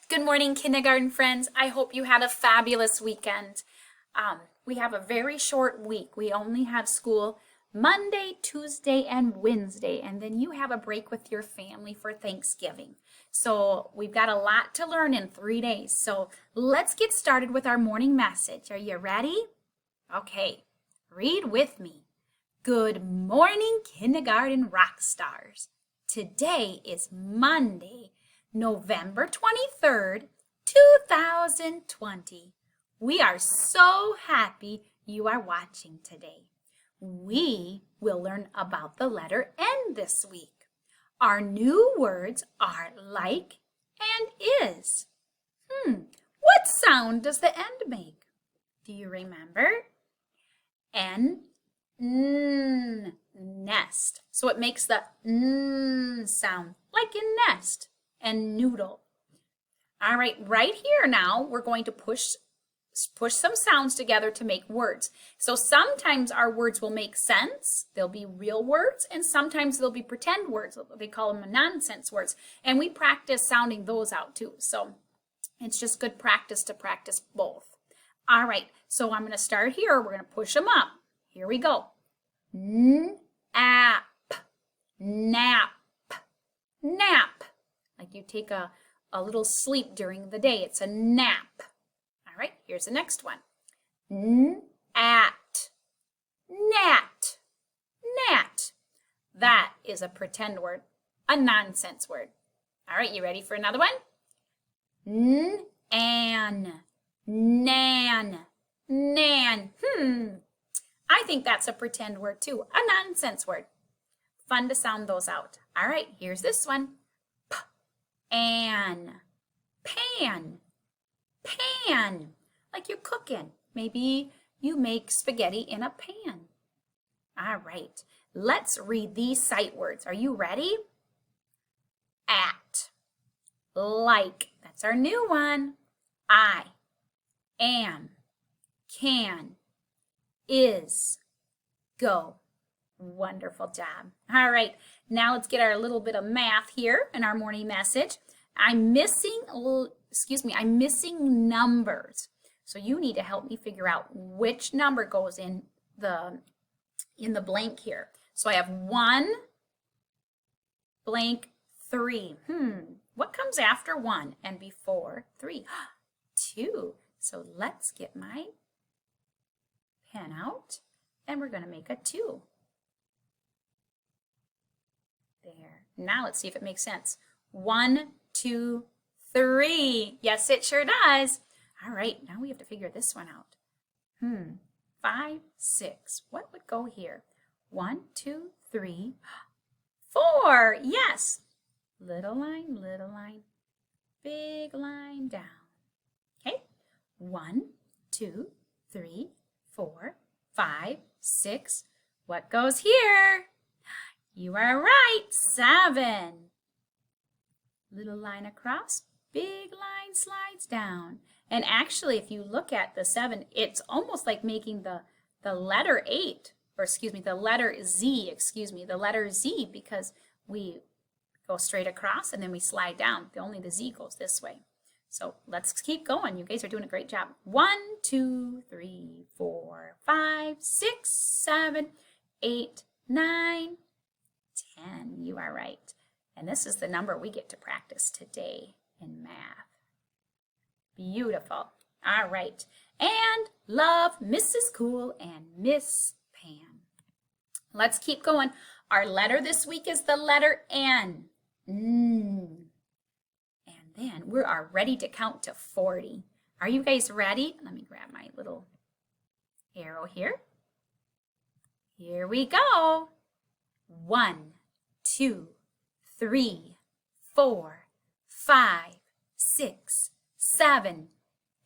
Good morning, kindergarten friends. I hope you had a fabulous weekend. We have a very short week. We only have school Monday, Tuesday, and Wednesday, and then you have a break with your family for Thanksgiving. So we've got a lot to learn in 3 days. So let's get started with our morning message. Are you ready? Okay, read with me. Good morning, kindergarten rock stars. Today is Monday, November 23rd, 2020. We are so happy you are watching today. We will learn about the letter N this week. Our new words are like and is. What sound does the end make? Do you remember? N, nest. So it makes the N sound like in nest and noodle. All right, right here now, we're going to push some sounds together to make words. So sometimes our words will make sense. They'll be real words, and sometimes they'll be pretend words. They call them nonsense words. And we practice sounding those out too. So it's just good practice to practice both. All right, so I'm going to start here. We're going to push them up. Here we go. N-ap, nap, nap. Like you take a little sleep during the day. It's a nap. All right, here's the next one. N-at, nat, nat. That is a pretend word, a nonsense word. All right, you ready for another one? N-an, nan, nan. I think that's a pretend word too, a nonsense word. Fun to sound those out. All right, here's this one. Pan, pan, pan, like you're cooking. Maybe you make spaghetti in a pan. All right, let's read these sight words. Are you ready? At, like, that's our new one. I, am, can, is, go. Wonderful job. All right, now let's get our little bit of math here in our morning message. I'm missing numbers. So you need to help me figure out which number goes in the blank here. So I have 1 blank 3. What comes after 1 and before 3? 2. So let's get my pen out and we're going to make a 2. There. Now let's see if it makes sense. 1, 2, 3. Yes, it sure does. All right, now we have to figure this one out. 5, 6. What would go here? 1, 2, 3, 4. Yes. Little line, big line down. Okay. 1, 2, 3, 4, 5, 6. What goes here? You are right, 7. Little line across, big line slides down. And actually, if you look at the 7, it's almost like making the letter 8, or excuse me, the letter Z, because we go straight across and then we slide down. Only the Z goes this way. So let's keep going. You guys are doing a great job. 1, 2, 3, 4, 5, 6, 7, 8, 9, 10. You are right. And this is the number we get to practice today in math. Beautiful. All right. And love Mrs. Cool and Miss Pan. Let's keep going. Our letter this week is the letter N. And then we are ready to count to 40. Are you guys ready? Let me grab my little arrow here. Here we go. 1, 2, 3, 4, 5, 6, 7,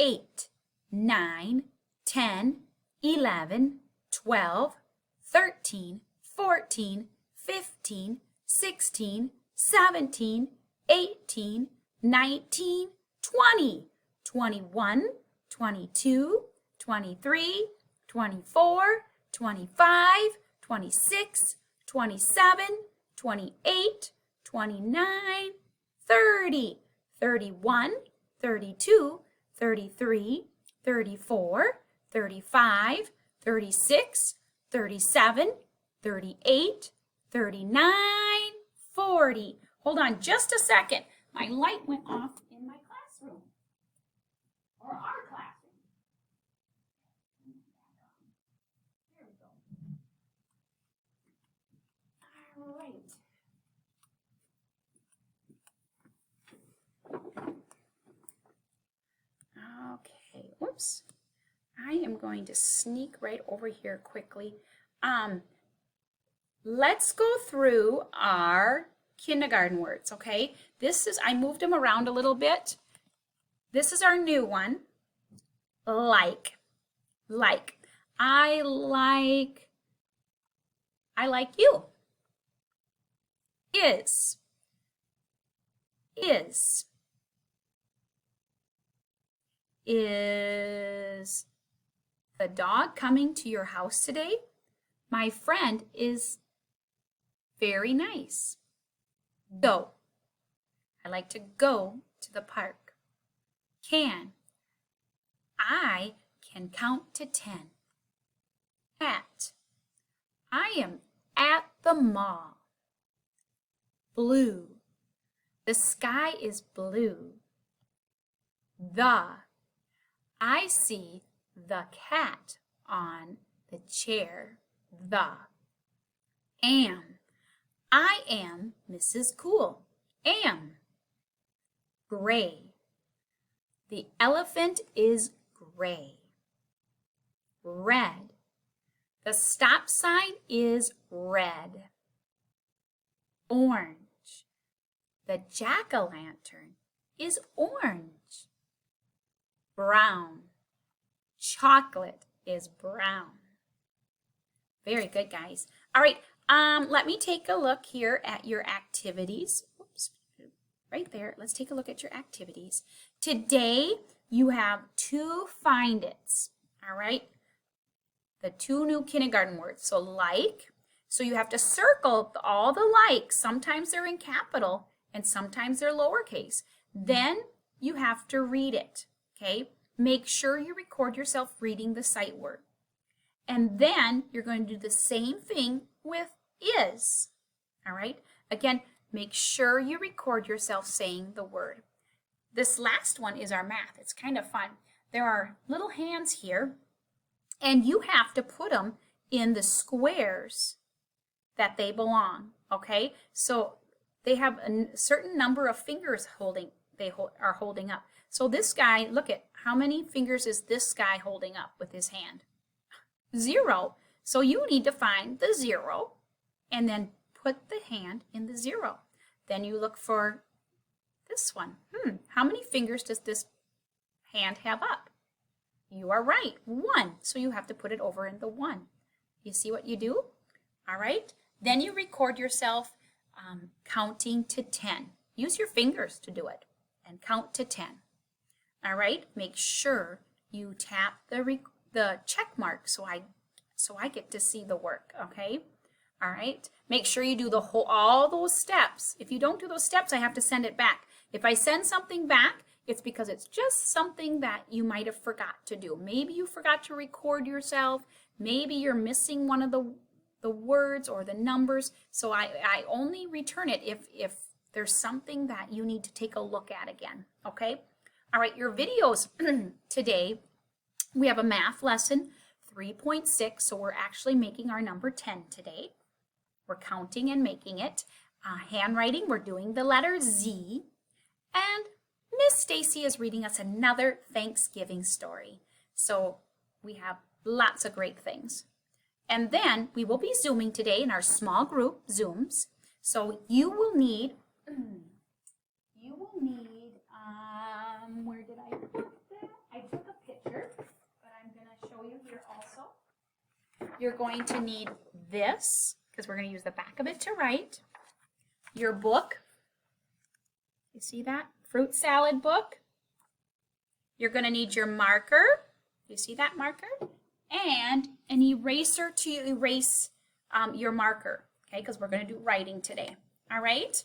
8, 9, 10, 11, 12, 13, 14, 15, 16, 17, 18, 19, 20, 21, 22, 23, 24, 25, 26, 27, 28, 29, 30, 31, 32, 33, 34, 35, 36, 37, 38, 39, 40. Hold on just a second. My light went off in my classroom, or our classroom. There we go. All right. Okay, whoops. I am going to sneak right over here quickly. Let's go through our kindergarten words, okay? I moved them around a little bit. This is our new one. Like. I like you. Is. Is the dog coming to your house today? My friend is very nice. Go. I like to go to the park. Can. I can count to 10. At. I am at the mall. Blue. The sky is blue. The. I see the cat on the chair. The. Am. I am Mrs. Cool. Am. Gray. The elephant is gray. Red. The stop sign is red. Orange. The jack-o'-lantern is orange. Brown. Chocolate is brown. Very good, guys. All right, let me take a look here at your activities. Oops, right there. Let's take a look at your activities. Today, you have 2 find its, all right? The 2 new kindergarten words. So like, so you have to circle all the likes. Sometimes they're in capital and sometimes they're lowercase. Then you have to read it, okay? Make sure you record yourself reading the sight word. And then you're going to do the same thing with is, all right? Again, make sure you record yourself saying the word. This last one is our math. It's kind of fun. There are little hands here, and you have to put them in the squares that they belong, okay? So they have a certain number of fingers are holding up. So this guy, look at how many fingers is this guy holding up with his hand? 0. So you need to find the 0 and then put the hand in the 0. Then you look for this one. How many fingers does this hand have up? You are right, 1. So you have to put it over in the 1. You see what you do? All right. Then you record yourself counting to 10. Use your fingers to do it and count to 10. All right. Make sure you tap the check mark so I get to see the work. Okay. All right. Make sure you do all those steps. If you don't do those steps, I have to send it back. If I send something back, it's because it's just something that you might have forgot to do. Maybe you forgot to record yourself. Maybe you're missing one of the words or the numbers. So I only return it if there's something that you need to take a look at again. Okay. All right. Your videos today, we have a math lesson 3.6. So we're actually making our number 10 today. We're counting and making it. Handwriting, we're doing the letter Z. And Miss Stacy is reading us another Thanksgiving story. So we have lots of great things. And then we will be Zooming today in our small group Zooms. So you will need, where did I put that? I took a picture, but I'm going to show you here also. You're going to need this, because we're going to use the back of it to write. Your book. You see that? Fruit salad book. You're going to need your marker. You see that marker? And an eraser to erase your marker, okay? Because we're going to do writing today, all right?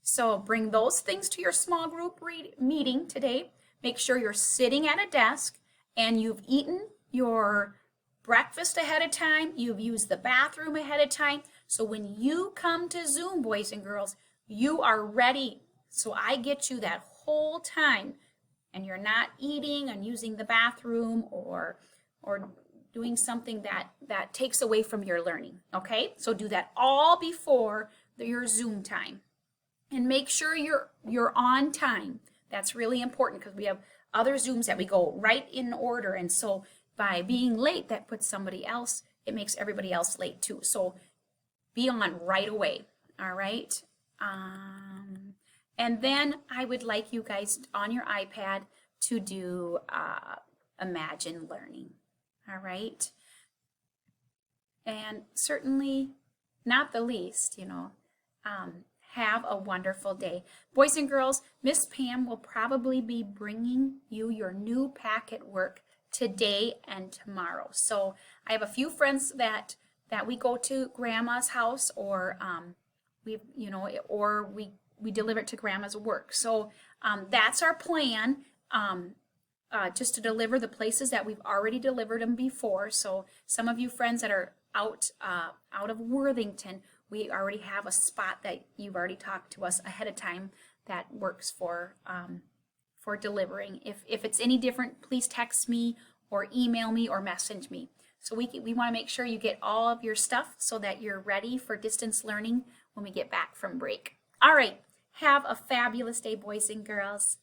So bring those things to your small group meeting today. make sure you're sitting at a desk and you've eaten your breakfast ahead of time, you've used the bathroom ahead of time. So when you come to Zoom, boys and girls, you are ready. So I get you that whole time and you're not eating and using the bathroom or doing something that takes away from your learning, okay? So do that all before your Zoom time. And make sure you're on time. That's really important because we have other Zooms that we go right in order. And so by being late, that puts somebody else, it makes everybody else late too. So be on right away, all right? And then I would like you guys on your iPad to do Imagine Learning, all right? And certainly, not the least, have a wonderful day. Boys and girls, Miss Pam will probably be bringing you your new packet work today and tomorrow. So I have a few friends that we go to Grandma's house, or we deliver it to Grandma's work. So that's our plan, just to deliver the places that we've already delivered them before. So some of you friends that are out of Worthington, we already have a spot that you've already talked to us ahead of time that works for delivering. If it's any different, please text me or email me or message me. So we want to make sure you get all of your stuff so that you're ready for distance learning when we get back from break. All right, have a fabulous day, boys and girls.